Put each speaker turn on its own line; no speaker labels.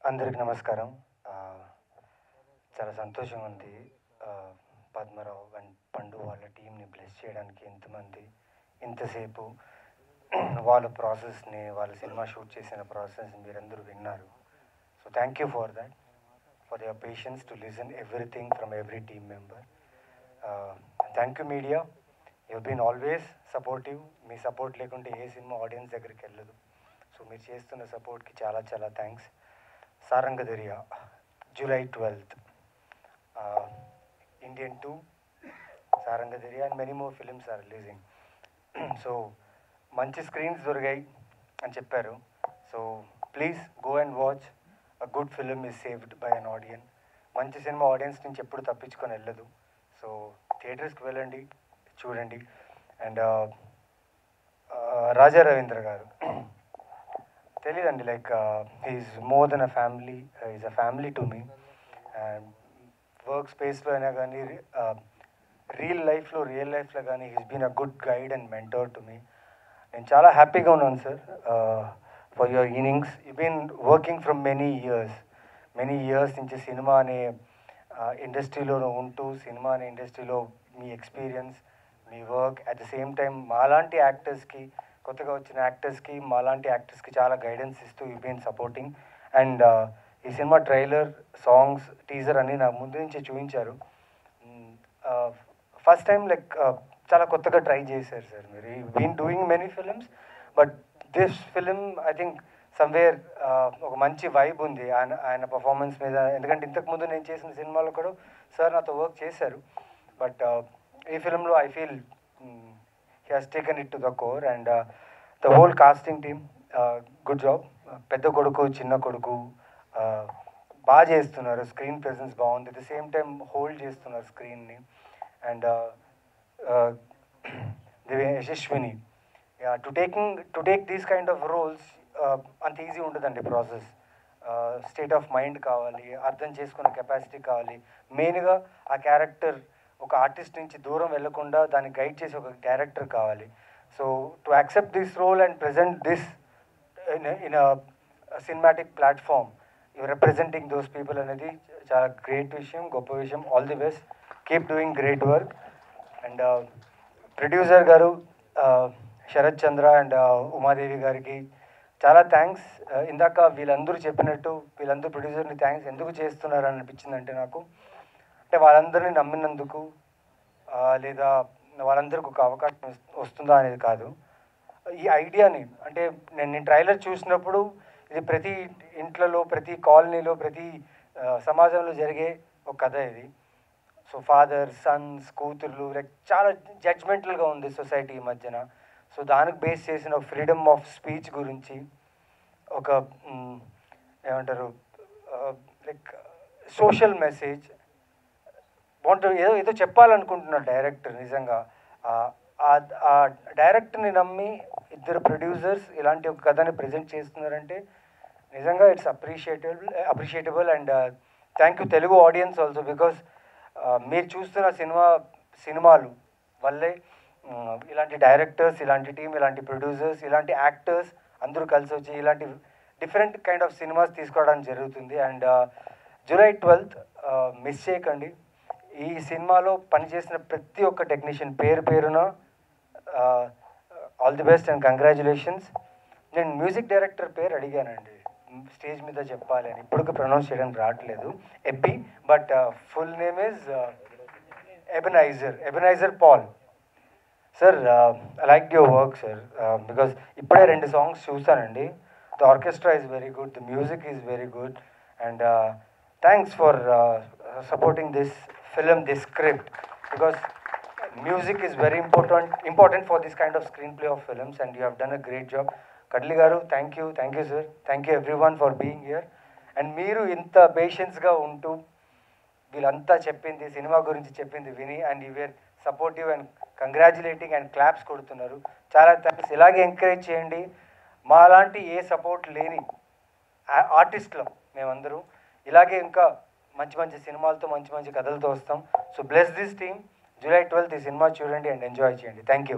అందరికి నమస్కారం. చాలా సంతోషంగా ఉంది. పద్మరావు అండ్ పండు వాళ్ళ టీంని బ్లెస్ చేయడానికి ఇంతమంది ఇంతసేపు వాళ్ళ ప్రాసెస్ని, వాళ్ళ సినిమా షూట్ చేసిన ప్రాసెస్ని మీరందరూ విన్నారు. So thank you for that, for your patience to listen everything from every team member. Thank you media, you been always supportive. మీ సపోర్ట్ లేకుంటే ఏ సినిమా ఆడియన్స్ దగ్గరికి వెళ్ళదు. సో మీరు చేస్తున్న సపోర్ట్కి చాలా చాలా thanks. Sarangadhariya, July 12th, Indian 2, Sarangadhariya and many more films are releasing. So మంచి స్క్రీన్స్ దొరికాయి అని చెప్పారు. So please go and watch. A good film is saved by an audience. మంచి సినిమా ఆడియన్స్ నుంచి ఎప్పుడు తప్పించుకొని వెళ్ళదు. సో థియేటర్స్కి వెళ్ళండి, చూడండి. అండ్ రాజా రవీంద్ర గారు తెలీదండి, like he's more than a family. Is a family to me. And work స్పేస్లో అయినా కానీ, రియల్ లైఫ్లో కానీ he's been a good guide and mentor to me. నేను చాలా హ్యాపీగా ఉన్నాను sir for your innings. You been working from many years నుంచి సినిమా అనే ఇండస్ట్రీలో ఉంటూ, సినిమా అనే ఇండస్ట్రీలో మీ ఎక్స్పీరియన్స్, మీ work, at the same time మాలాంటి యాక్టర్స్కి, కొత్తగా వచ్చిన యాక్టర్స్కి, మాలాంటి యాక్టర్స్కి చాలా గైడెన్స్ ఇస్తూ యూ బీన్ సపోర్టింగ్. అండ్ ఈ సినిమా ట్రైలర్, సాంగ్స్, టీజర్ అన్నీ నాకు ముందు నుంచి చూపించారు. ఫస్ట్ టైం లైక్ చాలా కొత్తగా ట్రై చేశారు సార్ మీరు. You been doing many films, but this film I think somewhere ఒక మంచి వైబ్ ఉంది ఆయన పర్ఫార్మెన్స్ మీద. ఎందుకంటే ఇంతకుముందు నేను చేసిన సినిమాలో కూడా సార్ నాతో వర్క్ చేశారు. బట్ ఈ ఫిలింలో I feel he has taken it to the core, and the whole casting team, good job. పెద్ద కొడుకు, చిన్న కొడుకు బాగా చేస్తున్నారు. స్క్రీన్ ప్రెజెన్స్ బాగుంది. At the same time hold చేస్తున్నారు స్క్రీన్ని. And Yashaswini, to take these kind of roles అంత ఈజీ ఉంటుందండి ప్రాసెస్. స్టేట్ ఆఫ్ మైండ్ కావాలి, అర్థం చేసుకునే కెపాసిటీ కావాలి. మెయిన్గా ఆ క్యారెక్టర్ ఒక ఆర్టిస్ట్ నుంచి దూరం వెళ్లకుండా దాన్ని గైడ్ చేసే ఒక డైరెక్టర్ కావాలి. So to accept this role and present this in cinematic platform, you representing those people అనేది చాలా గ్రేట్ విషయం, గొప్ప విషయం. All the best, keep doing great work. And producer garu Sharath Chandra and Umadevi గారికి చాలా థ్యాంక్స్. ఇందాక వీళ్ళందరూ చెప్పినట్టు వీళ్ళందరూ ప్రొడ్యూసర్ని థ్యాంక్స్ ఎందుకు చేస్తున్నారని అనిపించిందంటే నాకు, అంటే వాళ్ళందరినీ నమ్మినందుకు, లేదా వాళ్ళందరికీ ఒక అవకాశం వస్తుందా అనేది కాదు. ఈ ఐడియాని, అంటే నేను ట్రైలర్ చూసినప్పుడు ఇది ప్రతి ఇంట్లలో, ప్రతి కాలనీలో, ప్రతి సమాజంలో జరిగే ఒక కథ ఇది. సో ఫాదర్, సన్స్, కూతుర్లు, లైక్ చాలా జడ్జ్మెంటల్గా ఉంది సొసైటీ ఈ మధ్యన. సో దానికి బేస్ చేసిన ఫ్రీడమ్ ఆఫ్ స్పీచ్ గురించి ఒక ఏమంటారు, లైక్ సోషల్ మెసేజ్ ఏదో చెప్పాలనుకుంటున్నాడు డైరెక్టర్. నిజంగా ఆ డైరెక్టర్ని నమ్మి ఇద్దరు ప్రొడ్యూసర్స్ ఇలాంటి ఒక కథని ప్రజెంట్ చేస్తున్నారంటే నిజంగా it's appreciable. And thank you Telugu audience also, because మీరు చూస్తున్న సినిమాలు వల్లే ఇలాంటి డైరెక్టర్స్, ఇలాంటి టీం, ఇలాంటి ప్రొడ్యూసర్స్, ఇలాంటి యాక్టర్స్ అందరూ కలిసి వచ్చి ఇలాంటి డిఫరెంట్ కైండ్ ఆఫ్ సినిమాస్ తీసుకోవడానికి జరుగుతుంది. అండ్ July 12th మిస్ చేయకండి. ఈ సినిమాలో పనిచేసిన ప్రతి ఒక్క టెక్నీషియన్ పేరున all the best and congratulations. నేను మ్యూజిక్ డైరెక్టర్ పేరు అడిగానండి స్టేజ్ మీద చెప్పాలి అని, ఇప్పటికీ ప్రొనౌన్స్ చేయడానికి రావట్లేదు, Ebby, but full name is Ebenezer Paul. Sir I like your work sir, because ఇప్పుడే 2 సాంగ్స్ చూసానండి. The orchestra is very good, the music is very good, and thanks for supporting this film, this script, because music is very important for this kind of screenplay of films, and you have done a great job. Kadli garu, thank you sir, thank you everyone for being here. And మీరు ఇంత పేషెన్స్గా ఉంటూ వీళ్ళంతా చెప్పింది, cinema గురించి చెప్పింది విని, and you were supportive and congratulating and claps కొడుతున్నారు. చాలా థ్యాంక్స్. ఇలాగే ఎంకరేజ్ చేయండి. మా లాంటి ఏ సపోర్ట్ లేని ఆర్టిస్టులు మేమందరూ ఇలాగే ఇంకా మంచి సినిమాలతో, మంచి కథలతో వస్తాం. So bless this team. July 12th ఈ సినిమా చూడండి అండ్ ఎంజాయ్ చేయండి. Thank you.